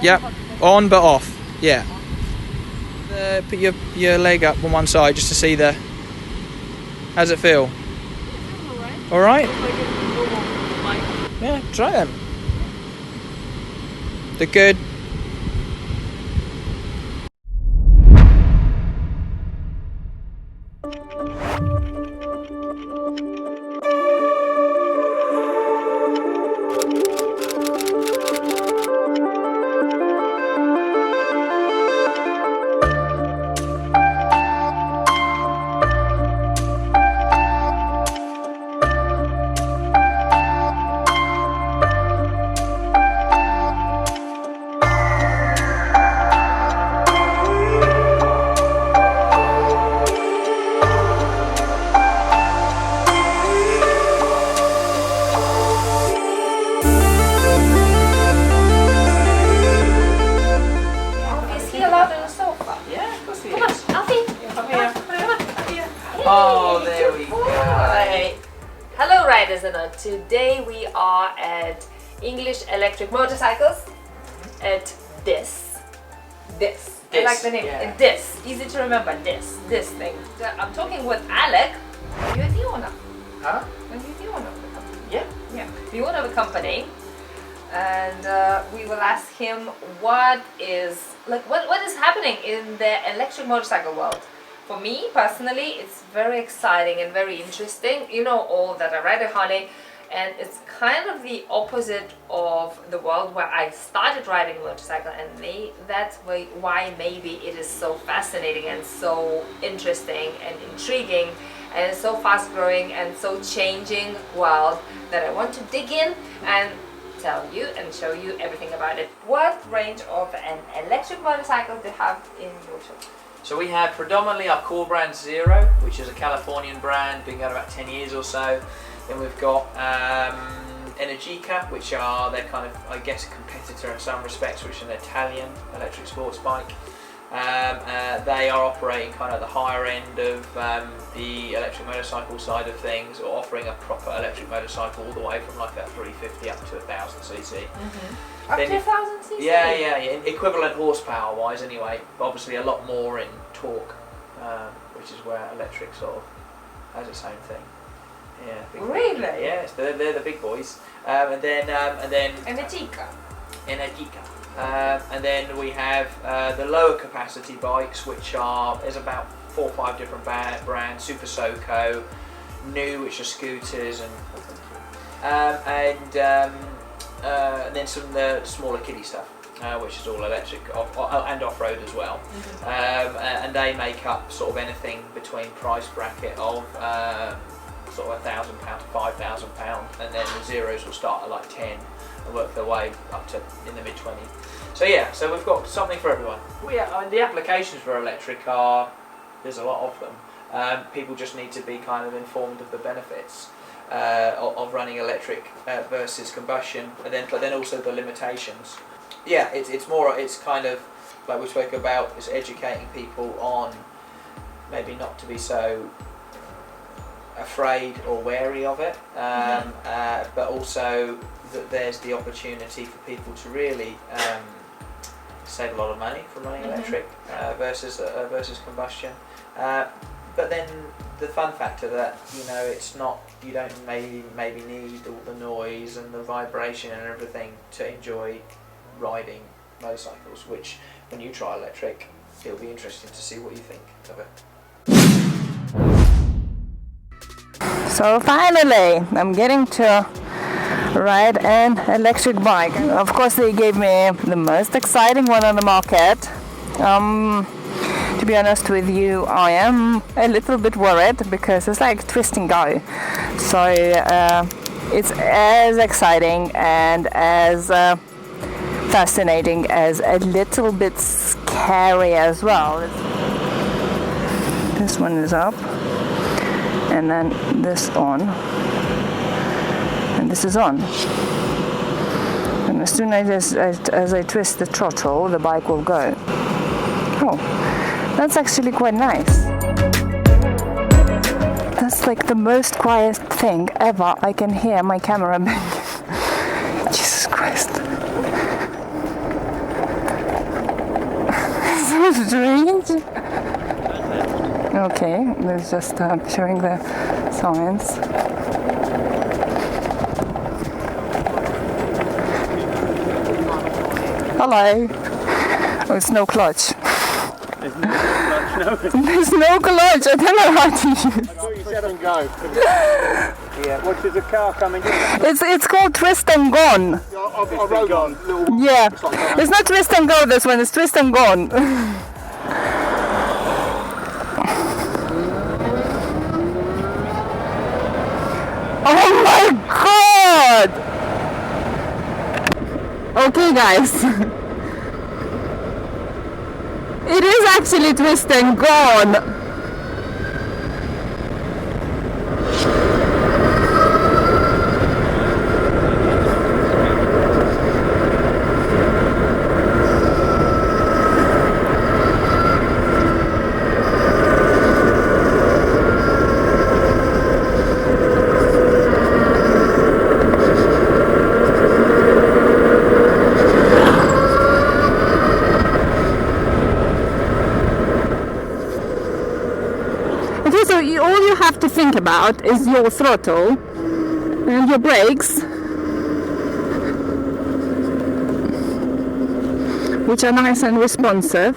Yep. On but off. Yeah. Put your leg up on one side just to see the. How's it feel? All right. Yeah. Try them. They're good. Oh, there we go. Hello riders, and today we are at English Electric Motorcycles at this. I like the name. Yeah. This. Easy to remember. This thing. I'm talking with Alek. You're the owner. Huh? Are you the owner of the company? Yeah. Yeah. The owner of the company. And we will ask him what is happening in the electric motorcycle world. For me personally, it's very exciting and very interesting. You know all that I ride a Harley, and it's kind of the opposite of the world where I started riding a motorcycle, and that's why maybe it is so fascinating and so interesting and intriguing, and it's so fast growing and so changing world that I want to dig in and tell you and show you everything about it. What range of an electric motorcycle do you have in your shop? So we have predominantly our core brand Zero, which is a Californian brand, been going about 10 years or so. Then we've got Energica, which are their kind of, I guess, competitor in some respects, which is an Italian electric sports bike. They are operating kind of the higher end of the electric motorcycle side of things, or offering a proper electric motorcycle all the way from like that 350 up to 1000 cc. Up to 1000 cc? Yeah, equivalent horsepower wise anyway, but obviously a lot more in torque, which is where electric sort of has its own thing. Yeah. Really? Yes, they're the big boys. And then Energica. And then we have the lower capacity bikes, which there's about 4 or 5 different brands, Super Soco, New, which are scooters, and then some of the smaller kiddie stuff, which is all electric and off-road as well. And they make up sort of anything between price bracket of sort of £1,000 to £5,000, and then the Zeros will start at like 10 and work their way up to in the mid-20s. So yeah, so we've got something for everyone. The applications for electric there's a lot of them. People just need to be kind of informed of the benefits of running electric versus combustion, but then also the limitations. Yeah, it's kind of like we spoke about, is educating people on maybe not to be so afraid or wary of it, but also that there's the opportunity for people to really save a lot of money from running electric versus combustion. But then the fun factor that it's not, you don't maybe need all the noise and the vibration and everything to enjoy riding motorcycles, which when you try electric, it'll be interesting to see what you think of it. So finally, I'm getting to ride an electric bike. Of course, they gave me the most exciting one on the market. To be honest with you, I am a little bit worried because it's like twist and go. So it's as exciting and as fascinating as a little bit scary as well. This one is up, and then this on, and this is on. And as soon as I twist the throttle, the bike will go. Oh, that's actually quite nice. That's like the most quiet thing ever. I can hear my camera bang. Jesus Christ. Okay, it's just showing the signs. Hello. Oh, it's no clutch. There's no clutch, no. There's no clutch. I don't know how to use. I thought you said and go. Yeah. What is a car coming in? It's called Twist and Gone. I rode on. Yeah. It's not Twist and Go. This one. It's Twist and Gone. Oh my God! Okay, guys. It is actually Twist and Gone. Okay, so all you have to think about is your throttle and your brakes, which are nice and responsive.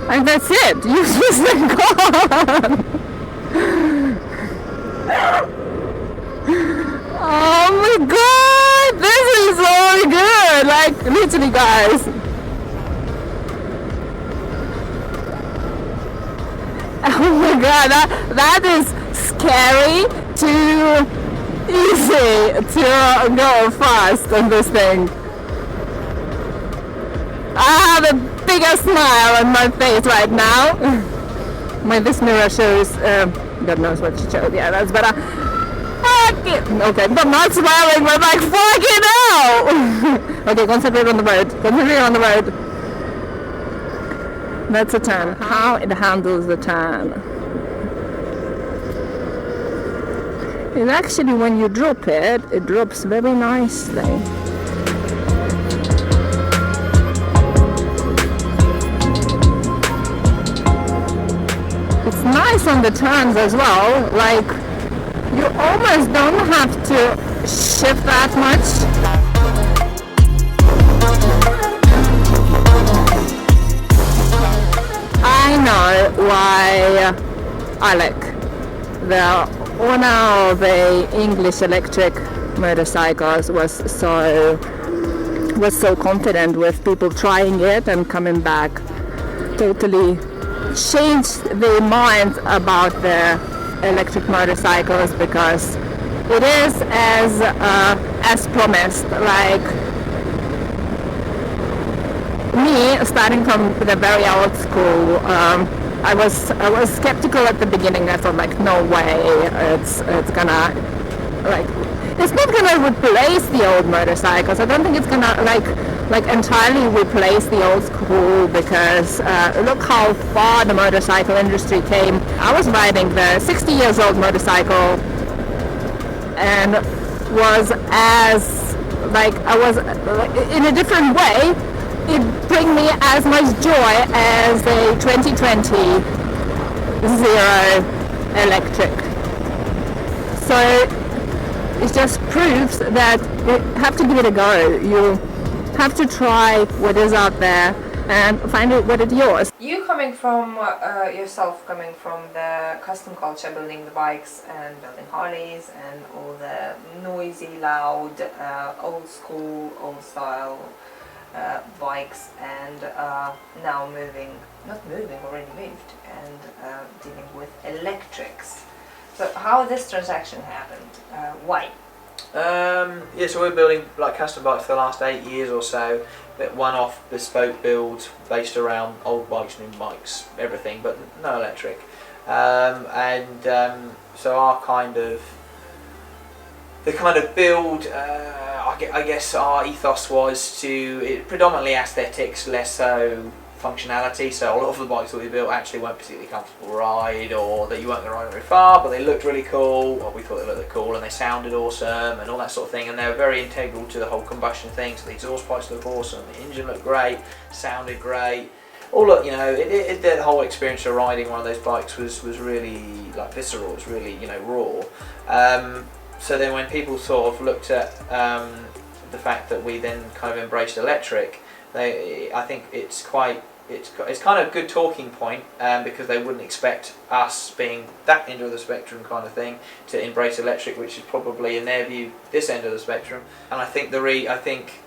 And that's it. You just gone. Oh my God, this is so good. Like literally, guys. Oh my God, that is scary to easy to go fast on this thing. I have the biggest smile on my face right now. This mirror shows, God knows what she showed, yeah, that's better. Okay, but not smiling, but like, fucking hell! Okay, concentrate on the road, concentrate on the road. That's a turn. How it handles the turn. It actually, when you drop it, it drops very nicely. It's nice on the turns as well. Like, you almost don't have to shift that much. I know why Alek, the owner of the English electric motorcycles, was so confident with people trying it and coming back. Totally changed their minds about the electric motorcycles, because it is as promised. Like, me, starting from the very old school, I was skeptical at the beginning. I thought, like, no way, it's gonna, like, it's not gonna replace the old motorcycles. I don't think it's gonna like entirely replace the old school, because look how far the motorcycle industry came. I was riding the 60 years old motorcycle and was as, like, I was in a different way. It bring me as much joy as the 2020 Zero electric. So it just proves that you have to give it a go. You have to try what is out there and find out what is yours. You coming from yourself coming from the custom culture, building the bikes and building Harleys and all the noisy, loud, old school, old style bikes, and now already moved and dealing with electrics. So how this transaction happened? Why? Yeah, so we're building like custom bikes for the last 8 years or so, but one-off bespoke builds based around old bikes, new bikes, everything, but no electric. So our kind of build, I guess our ethos was predominantly aesthetics, less so functionality. So a lot of the bikes that we built actually weren't particularly comfortable to ride, or that you weren't going to ride very far, but they looked really cool, or we thought they looked cool, and they sounded awesome and all that sort of thing, and they were very integral to the whole combustion thing. So the exhaust pipes looked awesome, the engine looked great, sounded great, all of, the whole experience of riding one of those bikes was really like visceral. It was really raw. So then when people sort of looked at the fact that we then kind of embraced electric, I think it's kind of a good talking point, because they wouldn't expect us, being that end of the spectrum kind of thing, to embrace electric, which is probably in their view this end of the spectrum. And I think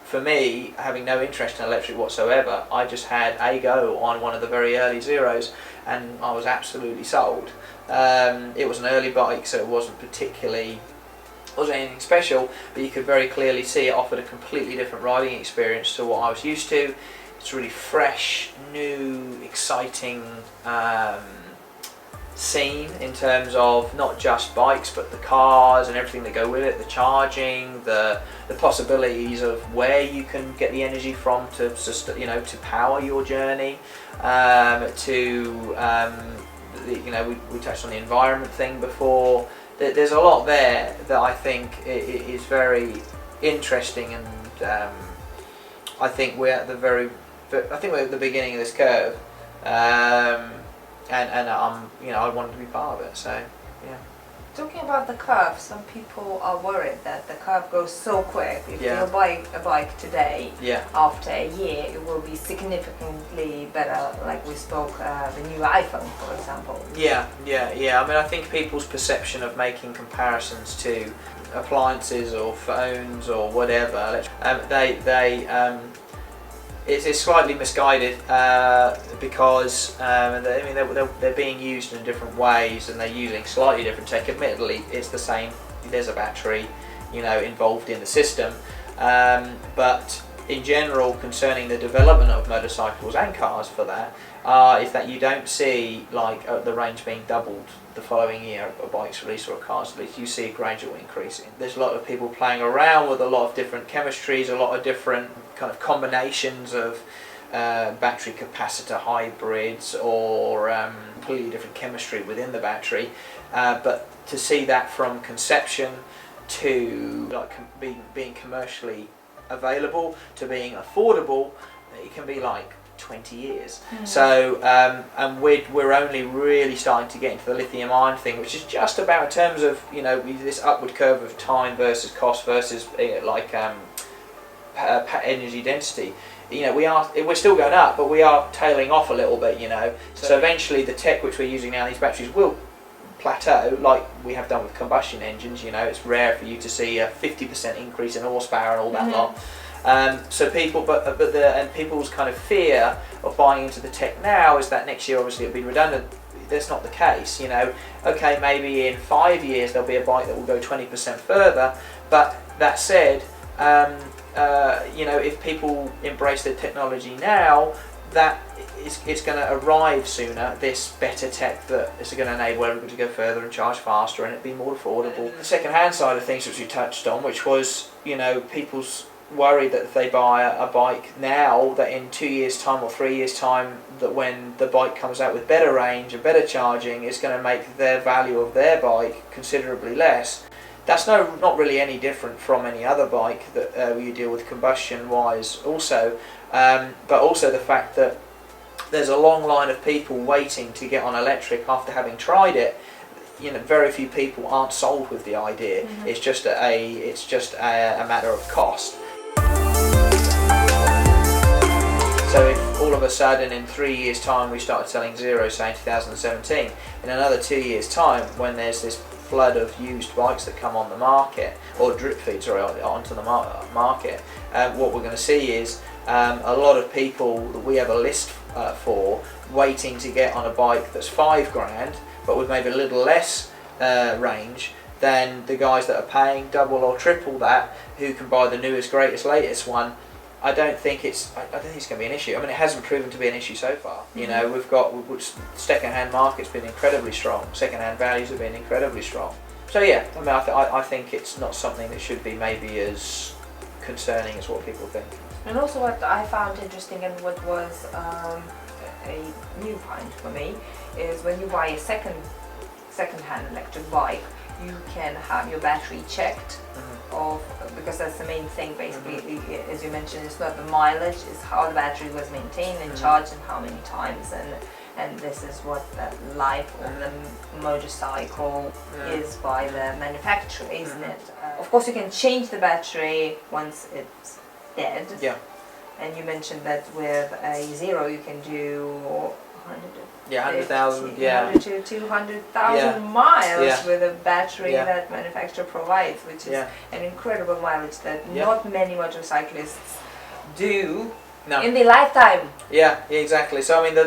for me, having no interest in electric whatsoever, I just had a go on one of the very early Zeros, and I was absolutely sold. It was an early bike, so it wasn't anything special, but you could very clearly see it offered a completely different riding experience to what I was used to. It's really fresh, new, exciting scene in terms of not just bikes, but the cars and everything that go with it, the charging, the possibilities of where you can get the energy from to power your journey. We touched on the environment thing before. There's a lot there that I think is very interesting, and I think we're at the beginning of this curve, and I wanted to be part of it. So yeah. Talking about the curve, some people are worried that the curve goes so quick. If Yeah. you buy a bike today, Yeah. after a year it will be significantly better, like we spoke, the new iPhone, for example. Yeah. I mean, I think people's perception of making comparisons to appliances or phones or whatever, it's slightly misguided, because they're being used in different ways, and they're using slightly different tech. Admittedly, it's the same. There's a battery, involved in the system, but in general, concerning the development of motorcycles and cars for that, is that you don't see the range being doubled the following year a bike's release or a car's release. You see a gradual increase. There's a lot of people playing around with a lot of different chemistries, a lot of different kind of combinations of battery capacitor hybrids, or completely different chemistry within the battery. But to see that from conception to being commercially available to being affordable, it can be 20 years. So and we're only really starting to get into the lithium ion thing, which is just about, in terms of this upward curve of time versus cost versus energy density. We're still going up, but we are tailing off a little bit. So eventually the tech which we're using now, these batteries, will plateau, like we have done with combustion engines. It's rare for you to see a 50% increase in horsepower and all that lot. So people's kind of fear of buying into the tech now is that next year obviously it'll be redundant. That's not the case. Okay, maybe in 5 years there'll be a bike that will go 20% further, but that said, if people embrace the technology now, that it's going to arrive sooner, this better tech that is going to enable everybody to go further and charge faster, and it'd be more affordable. The second-hand side of things, which we touched on, which was people's worried that if they buy a bike now, that in 2 years' time or 3 years' time, that when the bike comes out with better range and better charging, it's going to make their value of their bike considerably less. That's not really any different from any other bike that you deal with combustion-wise also, but also the fact that there's a long line of people waiting to get on electric after having tried it. Very few people aren't sold with the idea. It's just a matter of cost. So if all of a sudden in 3 years' time we started selling Zeros, say in 2017, in another 2 years' time, when there's this flood of used bikes that come on the market, or drip feeds onto the market, what we're going to see is a lot of people that we have a list for waiting to get on a bike that's £5,000, but with maybe a little less range than the guys that are paying double or triple that, who can buy the newest, greatest, latest one. I don't think it's going to be an issue. I mean, it hasn't proven to be an issue so far. We've got second-hand market's been incredibly strong. Second-hand values have been incredibly strong. So yeah, I mean, I think it's not something that should be maybe as concerning as what people think. And also, what I found interesting, and what was a new find for me, is when you buy a second-hand electric bike, you can have your battery checked. Because that's the main thing basically, as you mentioned, it's not the mileage, it's how the battery was maintained and charged and how many times, and this is what the life of the motorcycle is by the manufacturer, isn't it? Of course you can change the battery once it's dead. Yeah. And you mentioned that with a Zero you can do 100,000, to 200,000 miles with a battery that manufacturer provides, which is an incredible mileage that not many motorcyclists do in their lifetime. Yeah, exactly. So I mean,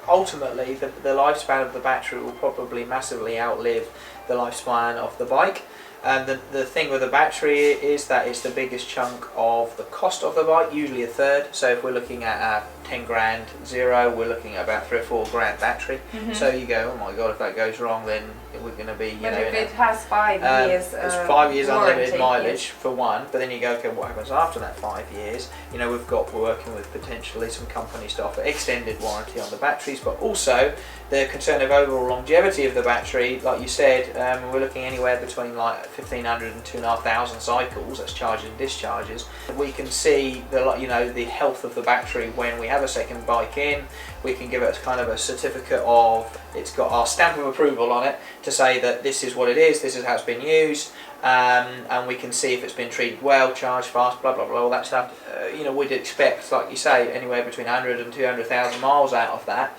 ultimately, the lifespan of the battery will probably massively outlive the lifespan of the bike. And the thing with the battery is that it's the biggest chunk of the cost of the bike, usually a third. So if we're looking at a 10 grand Zero, we're looking at about 3 or 4 grand battery. So you go, oh my god, if that goes wrong, then we're going to be, But if it has 5 years, it's 5 years unlimited warranty, mileage for one. But then you go, okay, what happens after that 5 years? You know, we're working with potentially some companies to offer extended warranty on the batteries, but also the concern of overall longevity of the battery. Like you said, we're looking anywhere between like 1,500 and 2,500 cycles. That's charges and discharges. We can see the health of the battery when we have a second bike in. We can give it kind of a certificate of, it's got our stamp of approval on it to say that this is what it is, this is how it's been used, and we can see if it's been treated well, charged fast, blah blah blah, all that stuff. We'd expect, like you say, anywhere between 100 and 200,000 miles out of that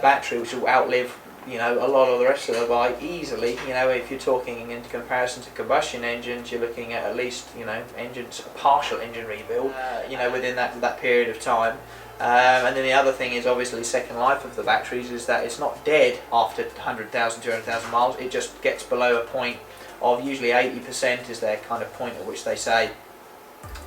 battery, which will outlive a lot of the rest of the bike easily. If you're talking in comparison to combustion engines, you're looking at least engines, a partial engine rebuild within that period of time. And then the other thing is obviously second life of the batteries is that it's not dead after 100,000, 200,000 miles. It just gets below a point of usually 80% is their kind of point at which they say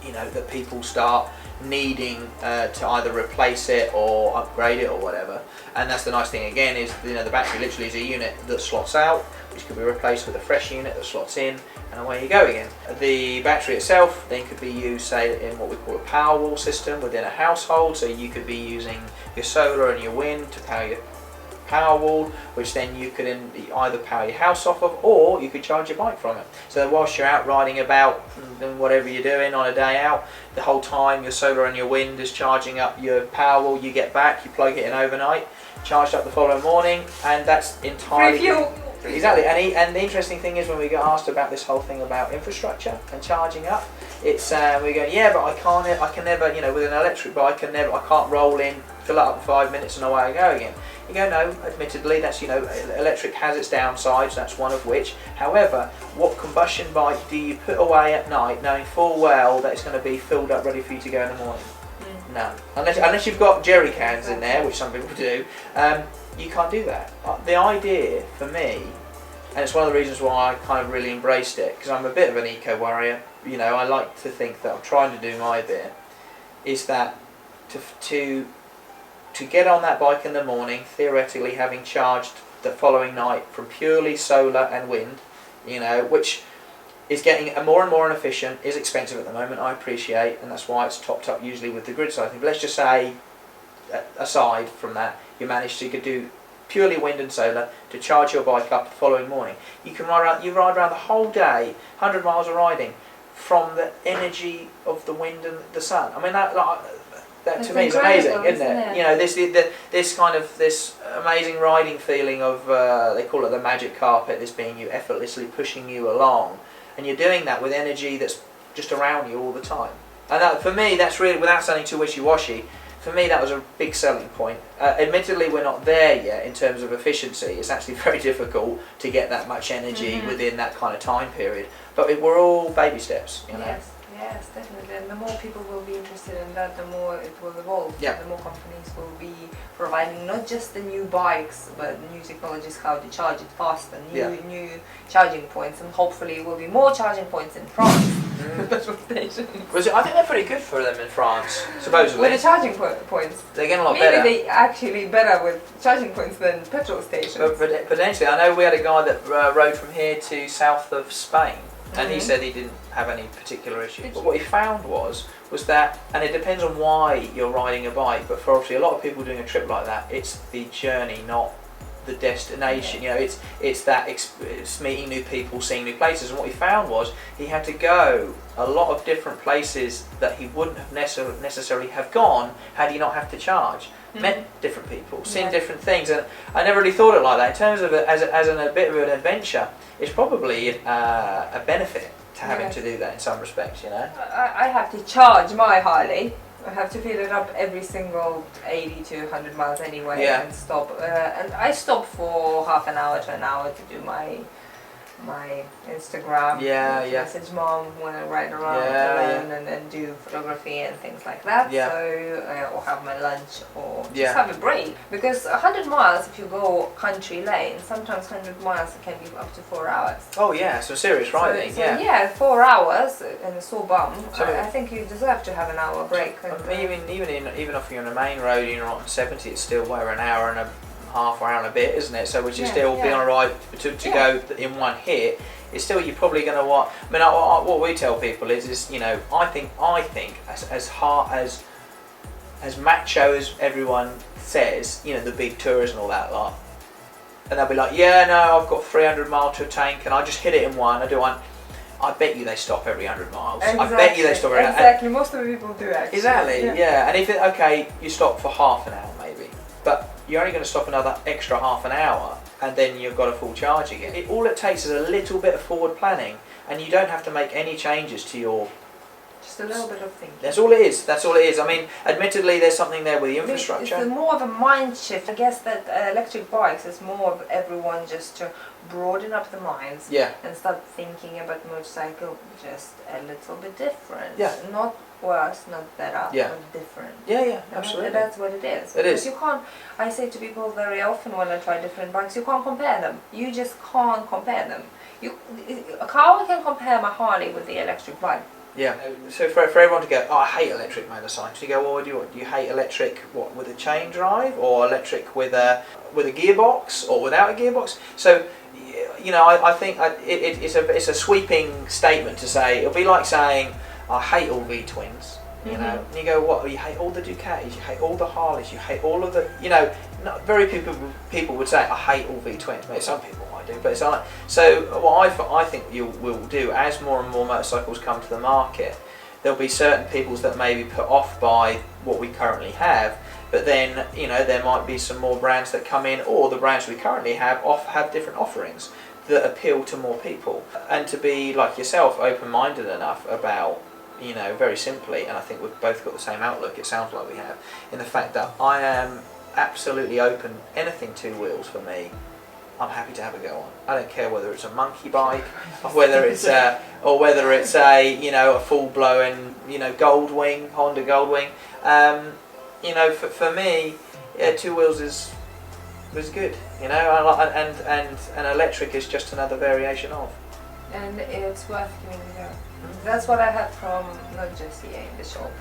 that people start needing to either replace it or upgrade it or whatever. And that's the nice thing again, is the battery literally is a unit that slots out, which could be replaced with a fresh unit that slots in, and away you go again. The battery itself then could be used, say, in what we call a power wall system within a household. So you could be using your solar and your wind to power your power wall, which then you could either power your house off of, or you could charge your bike from it. So whilst you're out riding about and whatever you're doing on a day out, the whole time your solar and your wind is charging up your power wall. You get back, you plug it in overnight, charged up the following morning, and that's entirely free fuel. Exactly. And the interesting thing is when we get asked about this whole thing about infrastructure and charging up, it's we go, yeah, but I can never, with an electric bike, I can't roll in, fill it up in 5 minutes and away I go again. You go, no, admittedly, that's, electric has its downsides, that's one of which. However, what combustion bike do you put away at night knowing full well that it's going to be filled up ready for you to go in the morning? No. Unless you've got jerry cans in there, which some people do, you can't do that. The idea for me, and it's one of the reasons why I kind of really embraced it, because I'm a bit of an eco-warrior, I like to think that I'm trying to do my bit, is that to get on that bike in the morning, theoretically having charged the following night from purely solar and wind, which is getting more and more inefficient, is expensive at the moment, I appreciate, and that's why it's topped up usually with the grid side thing. But let's just say, aside from that, you could do purely wind and solar to charge your bike up the following morning. You ride around the whole day, 100 miles of riding, from the energy of the wind and the sun. I mean, that to me is amazing, isn't it? This amazing riding feeling of, they call it the magic carpet, this being you effortlessly pushing you along, and you're doing that with energy that's just around you all the time. And that, for me, that's really, without sounding too wishy-washy, for me that was a big selling point. Admittedly, we're not there yet in terms of efficiency. It's actually very difficult to get that much energy within that kind of time period. But we're all baby steps, Yes, definitely. And the more people will be interested in that, the more it will evolve. Yeah. The more companies will be providing not just the new bikes, but new technologies, how to charge it faster, new charging points, and hopefully will be more charging points in France. Petrol stations. I think they're pretty good for them in France, supposedly. With the charging points. They're getting a lot Maybe better. they actually better with charging points than petrol stations. But potentially, I know we had a guy that rode from here to south of Spain, and he said he didn't have any particular issue. But what he found was that, and it depends on why you're riding a bike, but for obviously a lot of people doing a trip like that, it's the journey, not the destination. You know, it's meeting new people, seeing new places. And what he found was he had to go a lot of different places that he wouldn't have necessarily have gone had he not have to charge. Met different people, seen different things, and I never really thought it like that. In terms of it as a bit of an adventure, it's probably a benefit to having to do that in some respects. You know, I have to charge my Harley. I have to fill it up every single 80 to 100 miles anyway, and stop. And I stop for half an hour to an hour to do my Instagram, message mom when I ride around alone, and then do photography and things like that. So or have my lunch, or just have a break, because 100 miles if you go country lane, sometimes 100 miles can be up to 4 hours. Oh yeah, so serious riding. So 4 hours and a sore bum. So I think you deserve to have an hour break. And, even if you're on a main road and you're not on 70, it's still over an hour and a half or hour and a bit, isn't it? So which is still being alright to go in one hit. It's still, you're probably going to what? I mean, what we tell people is you know, I think as hard as macho as everyone says, you know, the big tours and all that lot, and they'll be like, yeah, no, I've got 300 miles to a tank and I just hit it in one. I do one. I bet you they stop every 100 miles. Exactly. I bet you they stop every. Exactly. Most of the people do actually. Exactly. Yeah. And if you stop for half an hour maybe, but you're only going to stop another extra half an hour, and then you've got a full charge again. All it takes is a little bit of forward planning, and you don't have to make any changes to your. Just a little bit of thinking. That's all it is. That's all it is. I mean, admittedly, there's something there with the infrastructure. It's more of a mind shift. I guess that electric bikes is more of everyone just to broaden up the minds. And start thinking about motorcycle just a little bit different. Not worse, not better, but different. Absolutely. That's what it is. It is. You can't. I say to people very often when I try different bikes, you can't compare them. You just can't compare them. How I can compare my Harley with the electric bike? So for everyone to go, oh, I hate electric motorcycles. You go, well, do you hate electric with a chain drive, or electric with a gearbox, or without a gearbox? So, you know, I think it's a sweeping statement to say. It'll be like saying, I hate all V-twins. You know, and you go, what? You hate all the Ducatis, you hate all the Harleys, you hate all of the, you know, very few people would say, I hate all V-twins. Maybe some people might do, but it's like, so what I think you will do, as more and more motorcycles come to the market, there'll be certain people that may be put off by what we currently have, but then, you know, there might be some more brands that come in, or the brands we currently have different offerings that appeal to more people. And to be, like yourself, open-minded enough about, you know, very simply, and I think we've both got the same outlook, it sounds like we have, in the fact that I am absolutely open. Anything two wheels for me, I'm happy to have a go on. I don't care whether it's a monkey bike, or whether it's a you know, a full-blown, you know, Goldwing, Honda Goldwing. You know, for me, two wheels is good. You know, and electric is just another variation of. And it's worth giving it a go. That's what I heard from not just here in the shop,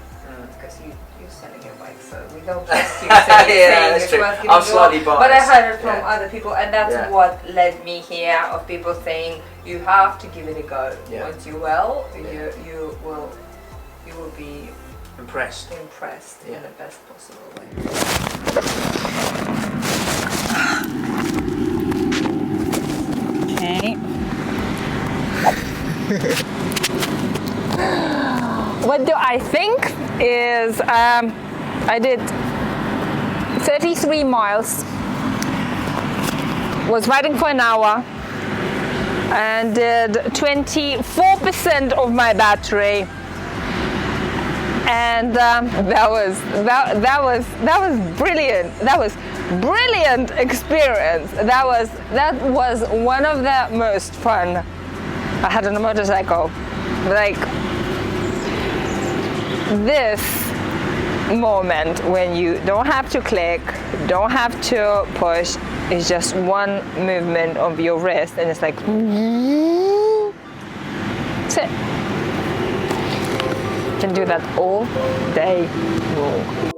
because you're selling your bike, so we don't trust you saying it's worth giving I'm slightly biased. But I heard it from other people, and that's what led me here, of people saying you have to give it a go. Once you will, you will be impressed in the best possible way. Okay. What do I think is I did 33 miles, was riding for an hour, and did 24% of my battery, and that was brilliant. That was brilliant experience. That was one of the most fun I had on a motorcycle. Like, this moment when you don't have to click, don't have to push, it's just one movement of your wrist, and it's like, that's it. You can do that all day long.